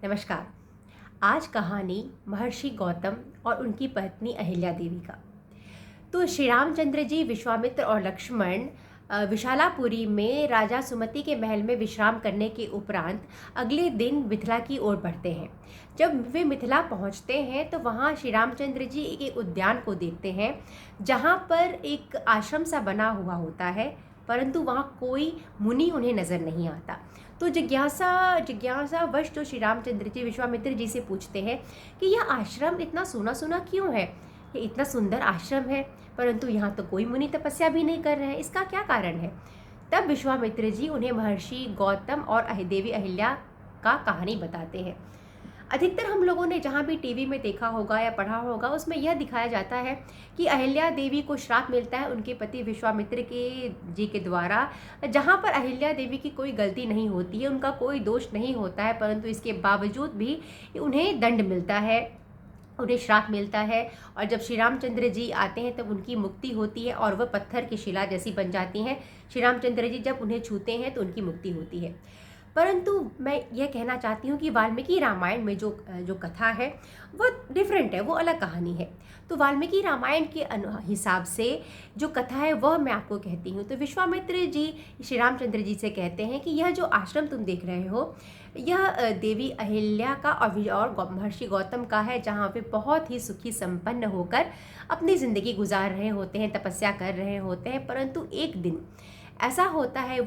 नमस्कार। आज कहानी महर्षि गौतम और उनकी पत्नी अहिल्या देवी का। तो श्री रामचंद्र जी, विश्वामित्र और लक्ष्मण विशालापुरी में राजा सुमति के महल में विश्राम करने के उपरांत अगले दिन मिथिला की ओर बढ़ते हैं। जब वे मिथिला पहुंचते हैं तो वहां श्री रामचंद्र जी एक उद्यान को देखते हैं, जहां पर एक आश्रम सा बना हुआ होता है, परंतु वहां कोई मुनि उन्हें नज़र नहीं आता। तो जिज्ञासावश जो श्री रामचंद्र जी विश्वामित्र जी से पूछते हैं कि यह आश्रम इतना सुना सुना क्यों है। ये इतना सुंदर आश्रम है, परंतु यहाँ तो कोई मुनि तपस्या भी नहीं कर रहे हैं, इसका क्या कारण है। तब विश्वामित्र जी उन्हें महर्षि गौतम और देवी अहिल्या का कहानी बताते हैं। अधिकतर हम लोगों ने जहाँ भी टीवी में देखा होगा या पढ़ा होगा, उसमें यह दिखाया जाता है कि अहिल्या देवी को श्राप मिलता है उनके पति विश्वामित्र के द्वारा, जहाँ पर अहिल्या देवी की कोई गलती नहीं होती है, उनका कोई दोष नहीं होता है, परंतु इसके बावजूद भी उन्हें दंड मिलता है, उन्हें श्राप मिलता है। और जब श्री रामचंद्र जी आते हैं तब उनकी मुक्ति होती है और वह पत्थर की शिला जैसी बन जाती हैं। श्री रामचंद्र जी जब उन्हें छूते हैं तो उनकी मुक्ति होती है। परंतु मैं यह कहना चाहती हूँ कि वाल्मीकि रामायण में जो कथा है वो डिफरेंट है, वो अलग कहानी है। तो वाल्मीकि रामायण के हिसाब से जो कथा है वह मैं आपको कहती हूँ। तो विश्वामित्र जी श्री रामचंद्र जी से कहते हैं कि यह जो आश्रम तुम देख रहे हो, यह देवी अहिल्या का और महर्षि गौतम का है, जहाँ वे बहुत ही सुखी संपन्न होकर अपनी ज़िंदगी गुजार रहे होते हैं, तपस्या कर रहे होते हैं। परंतु एक दिन ऐसा होता है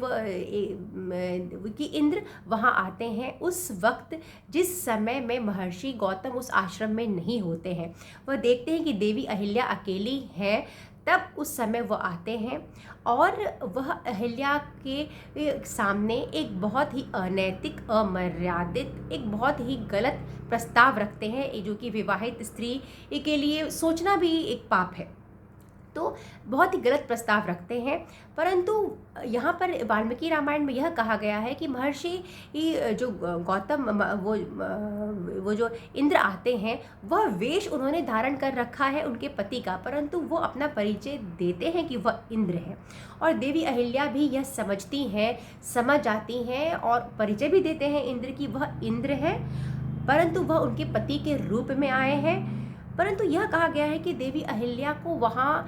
कि इंद्र वहाँ आते हैं उस वक्त जिस समय में महर्षि गौतम उस आश्रम में नहीं होते हैं। वह देखते हैं कि देवी अहिल्या अकेली है, तब उस समय वह आते हैं और वह अहिल्या के सामने एक बहुत ही अनैतिक, अमर्यादित, एक बहुत ही गलत प्रस्ताव रखते हैं, जो कि विवाहित स्त्री के लिए सोचना भी एक पाप है। तो बहुत ही गलत प्रस्ताव रखते हैं। परंतु यहाँ पर वाल्मीकि रामायण में यह कहा गया है कि महर्षि जो गौतम वो जो इंद्र आते हैं, वह वेश उन्होंने धारण कर रखा है उनके पति का, परंतु वो अपना परिचय देते हैं कि वह इंद्र है। और देवी अहिल्या भी यह समझ जाती हैं और परिचय भी देते हैं इंद्र की वह इंद्र है, परंतु वह उनके पति के रूप में आए हैं। परंतु यह कहा गया है कि देवी अहिल्या को वहाँ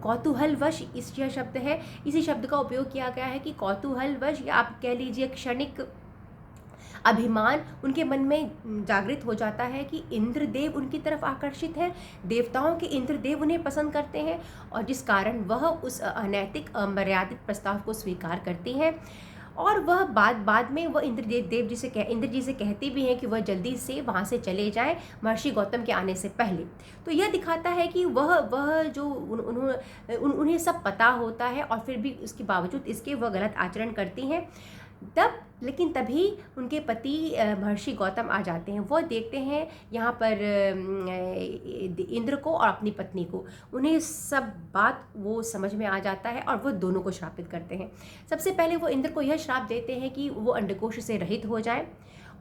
कौतूहलवश, यह शब्द है, इसी शब्द का उपयोग किया गया है कि कौतूहलवश, या आप कह लीजिए क्षणिक अभिमान उनके मन में जागृत हो जाता है कि इंद्रदेव उनकी तरफ आकर्षित है, देवताओं के इंद्रदेव उन्हें पसंद करते हैं, और जिस कारण वह उस अनैतिक, अमर्यादित प्रस्ताव को स्वीकार करती हैं। और वह बाद में वह इंद्र जी से कहती भी हैं कि वह जल्दी से वहाँ से चले जाएं महर्षि गौतम के आने से पहले। तो यह दिखाता है कि वह जो उन्हें सब पता होता है और फिर भी उसके बावजूद इसके वह गलत आचरण करती हैं। लेकिन तभी उनके पति महर्षि गौतम आ जाते हैं। वह देखते हैं यहाँ पर इंद्र को और अपनी पत्नी को, उन्हें सब बात वो समझ में आ जाता है और वो दोनों को श्रापित करते हैं। सबसे पहले वो इंद्र को यह श्राप देते हैं कि वो अंडकोश से रहित हो जाए,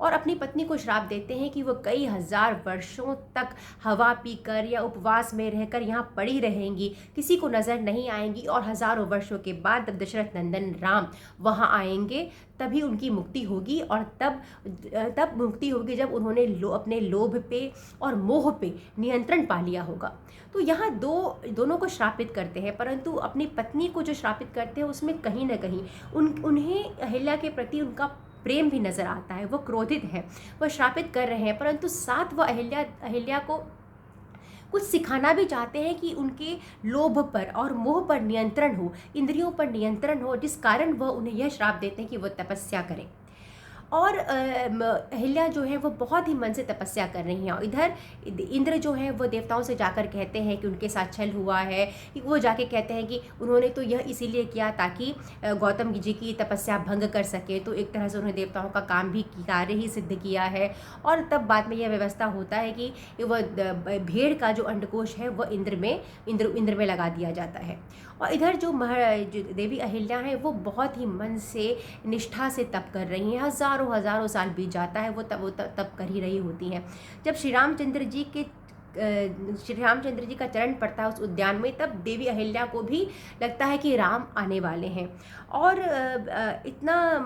और अपनी पत्नी को श्राप देते हैं कि वो कई हजार वर्षों तक हवा पीकर या उपवास में रहकर यहाँ पड़ी रहेंगी, किसी को नज़र नहीं आएंगी, और हजारों वर्षों के बाद जब दशरथ नंदन राम वहाँ आएंगे तभी उनकी मुक्ति होगी। और तब मुक्ति होगी जब उन्होंने अपने लोभ पे और मोह पे नियंत्रण पा लिया होगा। तो यहाँ दोनों को श्रापित करते हैं, परंतु अपनी पत्नी को जो श्रापित करते हैं उसमें कहीं ना कहीं उन्हें अहिल्या के प्रति उनका प्रेम भी नजर आता है। वो क्रोधित है, वह श्रापित कर रहे हैं, परंतु साथ वह अहिल्या को कुछ सिखाना भी चाहते हैं कि उनके लोभ पर और मोह पर नियंत्रण हो, इंद्रियों पर नियंत्रण हो, जिस कारण वह उन्हें यह श्राप देते हैं कि वह तपस्या करें। और अहिल्या जो है वो बहुत ही मन से तपस्या कर रही हैं, और इधर इंद्र जो है वो देवताओं से जाकर कहते हैं कि उनके साथ छल हुआ है। कि वो जाके कहते हैं कि उन्होंने तो यह इसीलिए किया ताकि गौतम जी की तपस्या भंग कर सके, तो एक तरह से उन्होंने देवताओं का काम भी कार्य ही सिद्ध किया है। और तब बाद में यह व्यवस्था होता है कि वह भेड़ का जो अंडकोश है वह इंद्र में लगा दिया जाता है। और इधर जो देवी अहिल्या हैं वो बहुत ही मन से, निष्ठा से तप कर रही हैं। हजारों साल बीत जाता है, वो तप कर ही रही होती हैं। जब श्री रामचंद्र जी के श्री रामचंद्र जी का चरण पड़ता है उस उद्यान में, तब देवी अहिल्या को भी लगता है कि राम आने वाले हैं। और इतना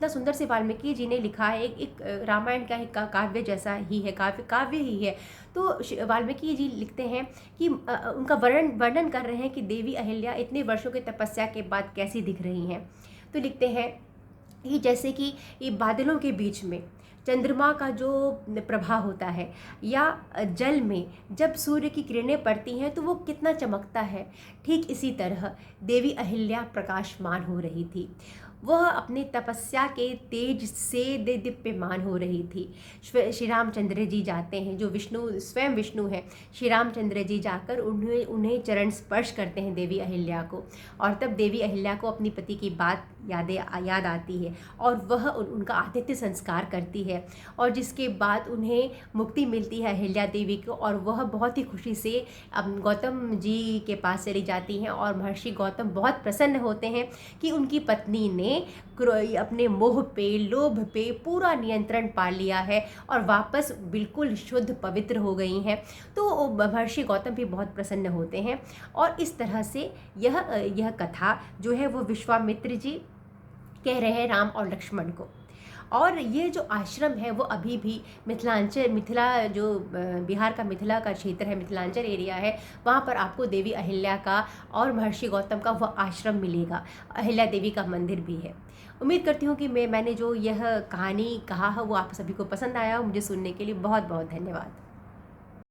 सुंदर से वाल्मीकि जी ने लिखा है, एक रामायण का एक काव्य जैसा ही है, काव्य ही है। तो वाल्मीकि जी लिखते हैं कि उनका वर्णन कर रहे हैं कि देवी अहिल्या इतने वर्षों के तपस्या के बाद कैसी दिख रही हैं। तो लिखते हैं कि जैसे कि ये बादलों के बीच में चंद्रमा का जो प्रभाव होता है, या जल में जब सूर्य की किरणें पड़ती हैं तो वो कितना चमकता है, ठीक इसी तरह देवी अहिल्या प्रकाशमान हो रही थी। वह अपनी तपस्या के तेज से दीप्यमान हो रही थी। श्री रामचंद्र जी जाते हैं, जो स्वयं विष्णु हैं, श्री रामचंद्र जी जाकर उन्हें चरण स्पर्श करते हैं देवी अहिल्या को, और तब देवी अहिल्या को अपनी पति की बात याद आती है, और वह उनका आतिथ्य संस्कार करती है, और जिसके बाद उन्हें मुक्ति मिलती है अहिल्या देवी को, और वह बहुत ही खुशी से गौतम जी के पास चली जाती हैं। और महर्षि गौतम बहुत प्रसन्न होते हैं कि उनकी पत्नी ने अपने मोह पे, लोभ पे पूरा नियंत्रण पा लिया है और वापस बिल्कुल शुद्ध पवित्र हो गई हैं। तो महर्षि गौतम भी बहुत प्रसन्न होते हैं। और इस तरह से यह कथा जो है वो विश्वामित्र जी कह रहे हैं राम और लक्ष्मण को। और ये जो आश्रम है वो अभी भी मिथिला जो बिहार का मिथिला का क्षेत्र है, मिथिलांचल एरिया है, वहाँ पर आपको देवी अहिल्या का और महर्षि गौतम का वह आश्रम मिलेगा। अहिल्या देवी का मंदिर भी है। उम्मीद करती हूँ कि मैंने जो यह कहानी कहा है वो आप सभी को पसंद आया हो। मुझे सुनने के लिए बहुत बहुत धन्यवाद।